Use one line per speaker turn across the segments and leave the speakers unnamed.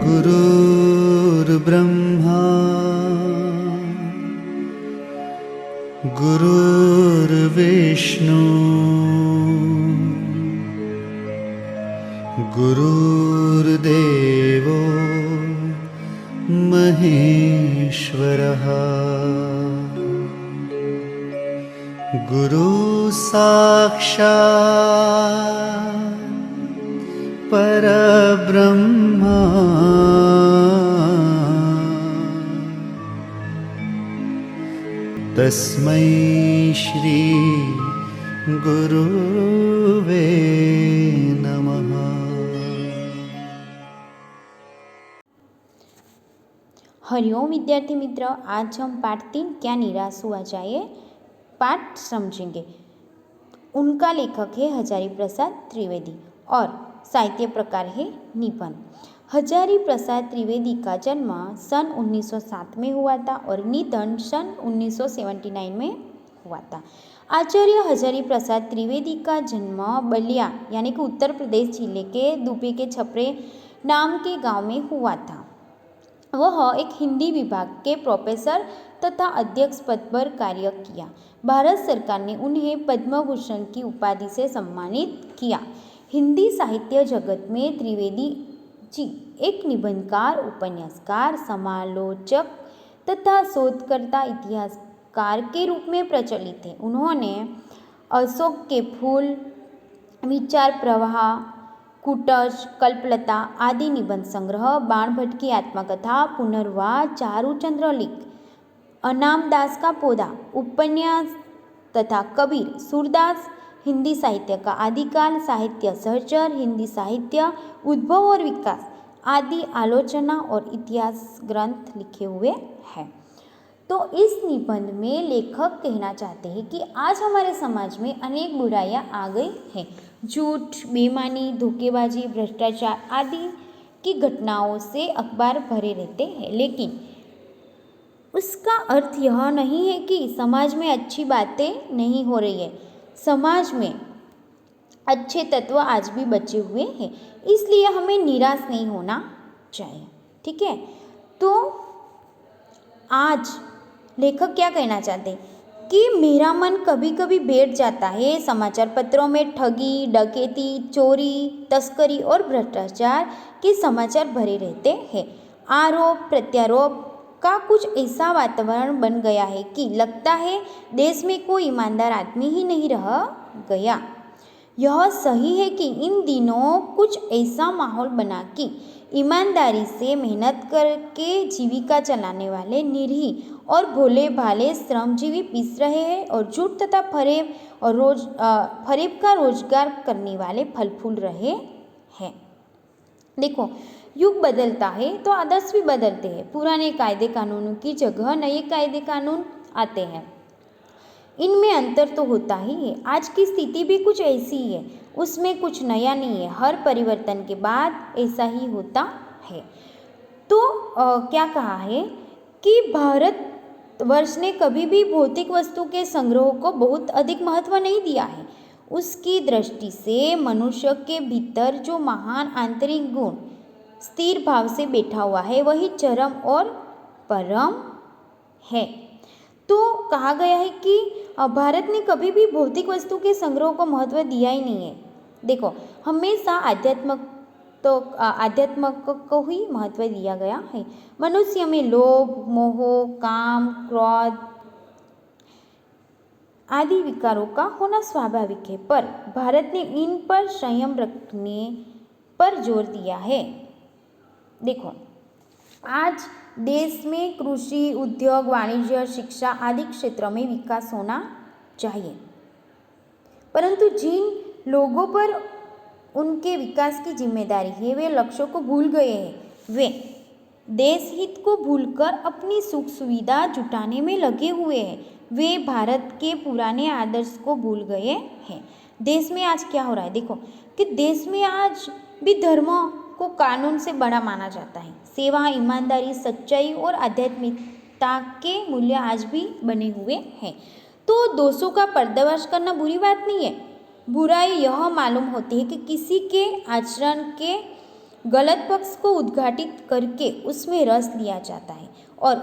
गुरुर्ब्रह्मा गुरुर्विष्णु गुरुर्देवो महेश्वरः गुरु साक्षात् परब्रह्मा तस्मै श्री गुरुवे नमः।
हरिओम विद्यार्थी मित्र, आज हम पाठ 3 क्या निराश हुआ चाहिए पाठ समझेंगे। उनका लेखक है हजारी प्रसाद त्रिवेदी और साहित्य प्रकार है निबंध। हजारी प्रसाद त्रिवेदी का जन्म सन 1907 में हुआ था और निधन सन 1979 में हुआ था। आचार्य हजारी प्रसाद त्रिवेदी का जन्म बलिया यानी कि उत्तर प्रदेश जिले के दुबे के छपरे नाम के गांव में हुआ था। वह एक हिंदी विभाग के प्रोफेसर तथा अध्यक्ष पद पर कार्य किया। भारत सरकार ने उन्हें पद्म भूषण की उपाधि से सम्मानित किया। हिंदी साहित्य जगत में त्रिवेदी जी एक निबंधकार, उपन्यासकार, समालोचक तथा शोधकर्ता, इतिहासकार के रूप में प्रचलित थे। उन्होंने अशोक के फूल, विचार प्रवाह, कुटज, कल्पलता आदि निबंध संग्रह, बाणभट्ट की आत्मकथा, पुनर्वास, चारुचंद्र लिख, अनाम दास का पौधा, उपन्यास तथा कबीर, सूरदास, हिंदी साहित्य का आदिकाल, साहित्य सहचर, हिंदी साहित्य उद्भव और विकास आदि आलोचना और इतिहास ग्रंथ लिखे हुए हैं। तो इस निबंध में लेखक कहना चाहते हैं कि आज हमारे समाज में अनेक बुराइयां आ गई हैं। झूठ, बेईमानी, धोखेबाजी, भ्रष्टाचार आदि की घटनाओं से अखबार भरे रहते हैं, लेकिन उसका अर्थ यह नहीं है कि समाज में अच्छी बातें नहीं हो रही है। समाज में अच्छे तत्व आज भी बचे हुए हैं, इसलिए हमें निराश नहीं होना चाहिए। ठीक है, तो आज लेखक क्या कहना चाहते हैं कि मेरा मन कभी कभी बैठ जाता है। समाचार पत्रों में ठगी, डकैती, चोरी, तस्करी और भ्रष्टाचार के समाचार भरे रहते हैं। आरोप प्रत्यारोप का कुछ ऐसा वातावरण बन गया है कि लगता है देश में कोई ईमानदार आदमी ही नहीं रह गया। यह सही है कि इन दिनों कुछ ऐसा माहौल बना कि ईमानदारी से मेहनत करके जीविका चलाने वाले निरीह और भोले भाले श्रमजीवी पिस रहे हैं और झूठ तथा फरेब का रोजगार करने वाले फल फूल रहे हैं। देखो, युग बदलता है तो आदर्श भी बदलते हैं। पुराने कायदे कानूनों की जगह नए कायदे कानून आते हैं, इनमें अंतर तो होता ही है। आज की स्थिति भी कुछ ऐसी ही है, उसमें कुछ नया नहीं है। हर परिवर्तन के बाद ऐसा ही होता है। तो क्या कहा है कि भारतवर्ष ने कभी भी भौतिक वस्तु के संग्रह को बहुत अधिक महत्व नहीं दिया है। उसकी दृष्टि से मनुष्य के भीतर जो महान आंतरिक गुण स्थिर भाव से बैठा हुआ है वही चरम और परम है। तो कहा गया है कि भारत ने कभी भी भौतिक वस्तु के संग्रह को महत्व दिया ही नहीं है। देखो, हमेशा आध्यात्म को ही महत्व दिया गया है। मनुष्य में लोभ, मोह, काम, क्रोध आदि विकारों का होना स्वाभाविक है, पर भारत ने इन पर संयम रखने पर जोर दिया है। देखो, आज देश में कृषि, उद्योग, वाणिज्य, शिक्षा आदि क्षेत्रों में विकास होना चाहिए, परंतु जिन लोगों पर उनके विकास की जिम्मेदारी है वे लक्ष्यों को भूल गए हैं। वे देश हित को भूलकर अपनी सुख सुविधा जुटाने में लगे हुए हैं। वे भारत के पुराने आदर्श को भूल गए हैं। देश में आज क्या हो रहा है, देखो कि देश में आज भी धर्म को कानून से बड़ा माना जाता है। सेवा, ईमानदारी, सच्चाई और आध्यात्मिकता के मूल्य आज भी बने हुए हैं। तो दोषों का पर्दाफाश करना बुरी बात नहीं है। बुराई यह मालूम होती है कि किसी के आचरण के गलत पक्ष को उद्घाटित करके उसमें रस लिया जाता है और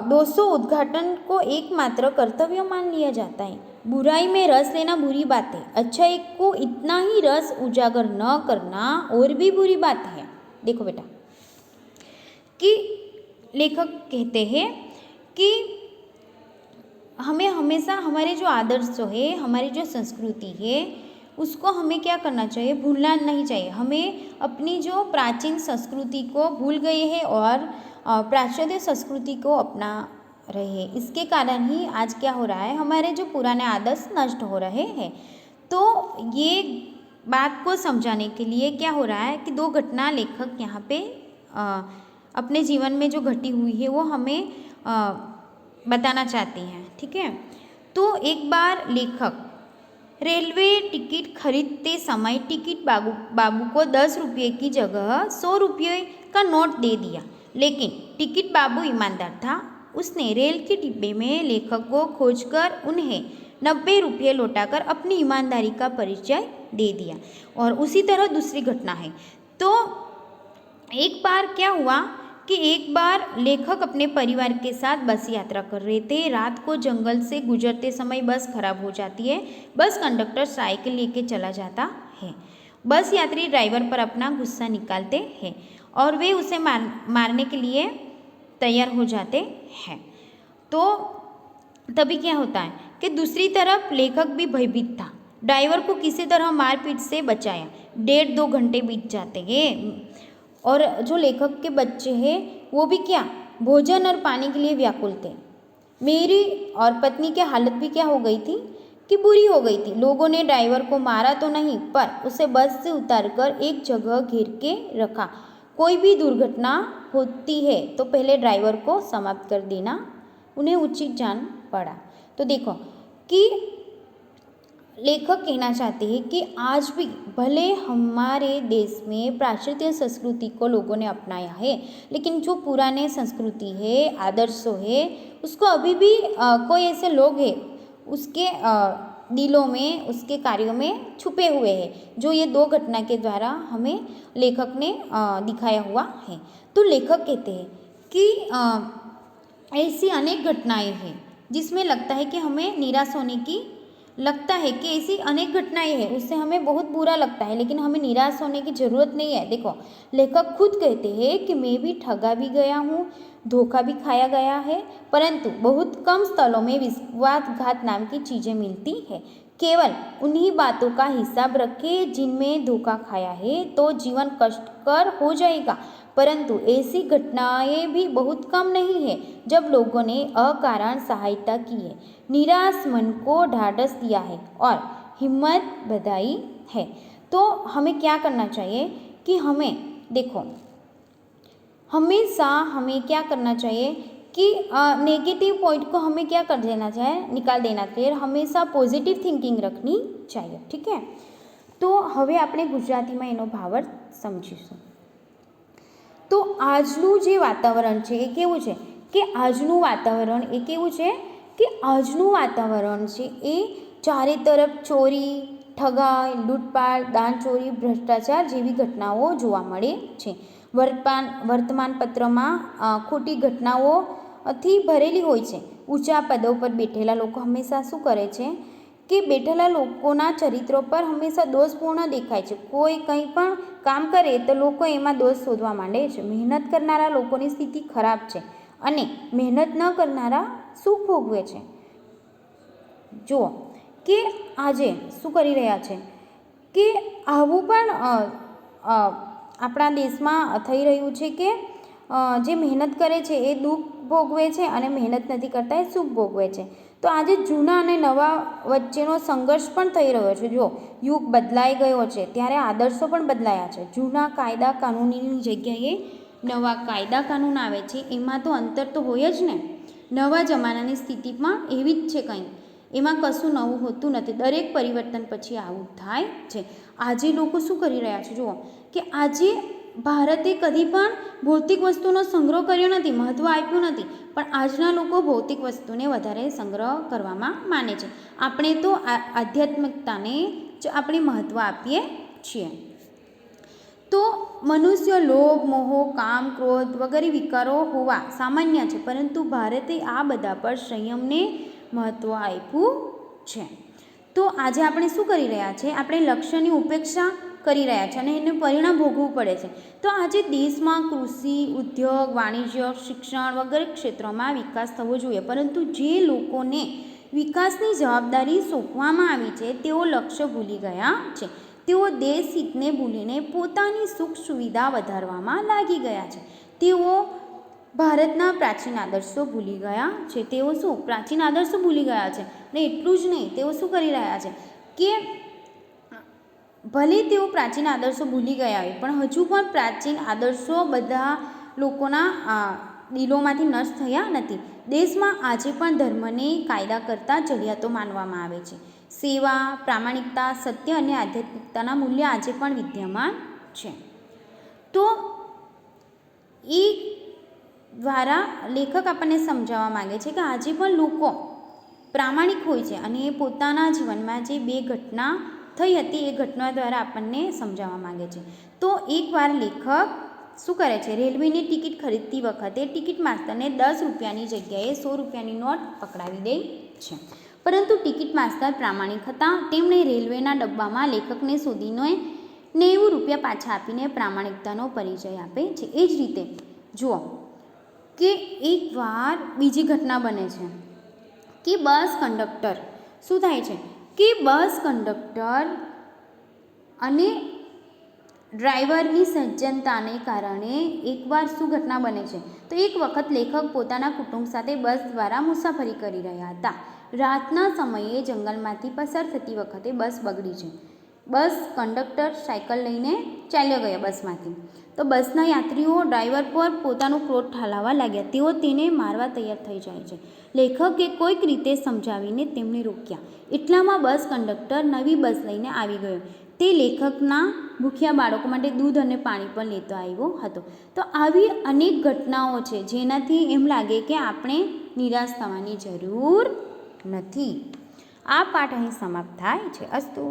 दोषों उद्घाटन को एकमात्र कर्तव्य मान लिया जाता है। बुराई में रस लेना बुरी बात है, अच्छाई को इतना ही रस उजागर न करना और भी बुरी बात है। देखो बेटा कि लेखक कहते हैं कि हमें हमेशा हमारे जो आदर्श है, हमारी जो संस्कृति है, उसको हमें क्या करना चाहिए, भूलना नहीं चाहिए। हमें अपनी जो प्राचीन संस्कृति को भूल गए हैं और पाश्चात्य संस्कृति को अपना रहे हैं। इसके कारण ही आज क्या हो रहा है, हमारे जो पुराने आदर्श नष्ट हो रहे हैं। तो ये बात को समझाने के लिए क्या हो रहा है कि दो घटना लेखक यहाँ पे अपने जीवन में जो घटी हुई है वो हमें बताना चाहती हैं। ठीक है, तो एक बार लेखक रेलवे टिकट खरीदते समय टिकट बाबू को 10 रुपये की जगह 100 रुपये का नोट दे दिया, लेकिन टिकट बाबू ईमानदार था। उसने रेल के डिब्बे में लेखक को खोजकर उन्हें 90 रुपये लौटाकर अपनी ईमानदारी का परिचय दे दिया। और उसी तरह दूसरी घटना है। तो एक बार क्या हुआ कि एक बार लेखक अपने परिवार के साथ बस यात्रा कर रहे थे। रात को जंगल से गुजरते समय बस खराब हो जाती है। बस कंडक्टर साइकिल लेके चला जाता है। बस यात्री ड्राइवर पर अपना गुस्सा निकालते हैं और वे उसे मारने के लिए तैयार हो जाते हैं। तो तभी क्या होता है कि दूसरी तरफ लेखक भी भयभीत था। ड्राइवर को किसी तरह मारपीट से बचाया। 1.5-2 घंटे बीत जाते हैं और जो लेखक के बच्चे हैं वो भी क्या, भोजन और पानी के लिए व्याकुल थे। मेरी और पत्नी की हालत भी क्या हो गई थी कि बुरी हो गई थी। लोगों ने ड्राइवर को मारा तो नहीं, पर उसे बस से उतारकर एक जगह घेर के रखा। कोई भी दुर्घटना होती है तो पहले ड्राइवर को समाप्त कर देना उन्हें उचित जान पड़ा। तो देखो कि लेखक कहना चाहते हैं कि आज भी भले हमारे देश में पाश्चात्य संस्कृति को लोगों ने अपनाया है, लेकिन जो पुराने संस्कृति है, आदर्शों है, उसको अभी भी कोई ऐसे लोग हैं उसके दिलों में, उसके कार्यों में छुपे हुए हैं, जो ये दो घटना के द्वारा हमें लेखक ने दिखाया हुआ है। तो लेखक कहते हैं कि ऐसी अनेक घटनाएं हैं जिसमें लगता है कि हमें निराश होने की लगता है कि ऐसी अनेक घटनाएं हैं, उससे हमें बहुत बुरा लगता है, लेकिन हमें निराश होने की ज़रूरत नहीं है। देखो लेखक खुद कहते हैं कि मैं भी ठगा भी गया हूँ, धोखा भी खाया गया है, परंतु बहुत कम स्थलों में विश्वासघात नाम की चीज़ें मिलती है। केवल उन्हीं बातों का हिसाब रखें जिनमें धोखा खाया है तो जीवन कष्टकर हो जाएगा, परंतु ऐसी घटनाएं भी बहुत कम नहीं है जब लोगों ने अकारण सहायता की है, निराश मन को ढाढ़स दिया है और हिम्मत बढ़ाई है। तो हमें क्या करना चाहिए कि हमें देखो हमेशा हमें क्या करना चाहिए कि नेगेटिव पॉइंट को हमें क्या कर देना चाहिए, निकाल देना चाहिए। हमेशा पॉजिटिव थिंकिंग रखनी चाहिए। ठीक है, तो હવે આપણે ગુજરાતીમાં એનો ભાવાર્થ સમજીશું। તો આજનું જે વાતાવરણ છે એ કેવું છે કે આજનું વાતાવરણ એ કેવું છે કે આજનું વાતાવરણ છે એ ચારે તરફ ચોરી, ઠગાઈ, લૂંટપાટ, દાણચોરી, ભ્રષ્ટાચાર જેવી ઘટનાઓ જોવા મળે છે। વર્તમાનપત્રમાં ખોટી ઘટનાઓથી ભરેલી હોય છે। ઊંચા પદો પર બેઠેલા લોકો હંમેશા શું કરે છે કે બેઠેલા લોકોના ચરિત્રો પર હંમેશા દોષપૂર્ણ દેખાય છે। કોઈ કંઈ પણ કામ કરે તો લોકો એમાં દોષ શોધવા માંડે છે। મહેનત કરનારા લોકોની સ્થિતિ ખરાબ છે અને મહેનત ન કરનારા સુખ ભોગવે છે। જુઓ કે આજે શું કરી રહ્યા છે કે આવું પણ આપણા દેશમાં થઈ રહ્યું છે કે જે મહેનત કરે છે એ દુઃખ ભોગવે છે અને મહેનત નથી કરતા એ સુખ ભોગવે છે। તો આજે જૂના અને નવા વચ્ચેનો સંઘર્ષ પણ થઈ રહ્યો છે। જો યુગ બદલાઈ ગયો છે ત્યારે આદર્શો પણ બદલાયા છે। જૂના કાયદા કાનૂનની જગ્યાએ નવા કાયદા કાનૂન આવે છે, એમાં તો અંતર તો હોય જ ને। નવા જમાનાની સ્થિતિમાં એવી જ છે, કંઈ એમાં કશું નવું હોતું નથી। દરેક પરિવર્તન પછી આવું થાય છે। આજે લોકો શું કરી રહ્યા છે જુઓ કે આજે ભારતે કદી પણ ભૌતિક વસ્તુનો સંગ્રહ કર્યો નથી, મહત્ત્વ આપ્યું નથી, પણ આજના લોકો ભૌતિક વસ્તુને વધારે સંગ્રહ કરવામાં માને છે। આપણે તો આધ્યાત્મિકતાને જ આપણે મહત્ત્વ આપીએ છીએ। તો મનુષ્ય લોભ મોહ કામ ક્રોધ વગેરે વિકારો હોવા સામાન્ય છે, પરંતુ ભારતે આ બધા પર સંયમને મહત્ત્વ આપ્યું છે. તો આજે આપણે શું કરી રહ્યા છે? આપણે લક્ષ્યની ઉપેક્ષા કરી રહ્યા છે અને એને પરિણામ ભોગવવું પડે છે. તો આજે દેશમાં કૃષિ ઉદ્યોગ વાણિજ્ય શિક્ષણ વગેરે ક્ષેત્રોમાં વિકાસ થવો જોઈએ, પરંતુ જે લોકોને વિકાસની જવાબદારી સોંપવામાં આવી છે તેઓ લક્ષ્ય ભૂલી ગયા છે. તેઓ દેશ હિતને ભૂલીને પોતાની સુખ સુવિધા વધારવામાં લાગી ગયા છે. તેઓ ભારતના પ્રાચીન આદર્શો ભૂલી ગયા છે. તેઓ શું પ્રાચીન આદર્શો ભૂલી ગયા છે? ને એટલું જ નહીં, તેઓ શું કરી રહ્યા છે કે ભલે તેઓ પ્રાચીન આદર્શો ભૂલી ગયા હોય, પણ હજુ પણ પ્રાચીન આદર્શો બધા લોકોના દિલોમાંથી નષ્ટ થયા નથી. દેશમાં આજે પણ ધર્મને કાયદા કરતાં ચડિયાતો માનવામાં આવે છે. સેવા પ્રામાણિકતા સત્ય અને આધ્યાત્મિકતાના મૂલ્ય આજે પણ વિદ્યમાન છે. તો એ દ્વારા લેખક આપણને સમજાવવા માગે છે કે આજે પણ લોકો પ્રામાણિક હોય છે અને એ પોતાના જીવનમાં જે બે ઘટના થઈ હતી એ ઘટના દ્વારા આપણને સમજાવવા માગે છે. તો એકવાર લેખક શું કરે છે? રેલવેની ટિકિટ ખરીદતી વખતે ટિકિટ માસ્તરને 10 રૂપિયાની જગ્યાએ 100 રૂપિયાની નોટ પકડાવી દે છે, પરંતુ ટિકિટ માસ્તર પ્રામાણિક હતા. તેમણે રેલવેના ડબ્બામાં લેખકને શોધીને 90 રૂપિયા પાછા આપીને પ્રામાણિકતાનો પરિચય આપે છે. એ જ રીતે જુઓ કે એકવાર બીજી ઘટના બને છે કે બસ કંડક્ટર શું થાય છે કે બસ કંડક્ટર અને ડ્રાઈવરની સજ્જનતાને કારણે એકવાર શું ઘટના બને છે? તો એક વખત લેખક પોતાના કુટુંબ સાથે બસ દ્વારા મુસાફરી કરી રહ્યા હતા. રાતના સમયે જંગલમાંથી પસાર થતી વખતે બસ બગડી છે. બસ કંડક્ટર સાયકલ લઈને ચાલ્યો ગયા બસમાંથી. તો બસના યાત્રીઓ ડ્રાઈવર પર પોતાનો ક્રોધ ઠાલવવા લાગ્યા. તેઓ તેને મારવા તૈયાર થઈ જાય છે. લેખકે કોઈક રીતે સમજાવીને તેમને રોક્યા. એટલામાં બસ કંડક્ટર નવી બસ લઈને આવી ગયો. તે લેખકના ભૂખ્યા બાળકો માટે દૂધ અને પાણી પણ લેતો આવ્યો હતો. તો આવી અનેક ઘટનાઓ છે જેનાથી એમ લાગે કે આપણે નિરાશ થવાની જરૂર નથી. આ પાઠ અહીં સમાપ્ત થાય છે. અસ્તુ.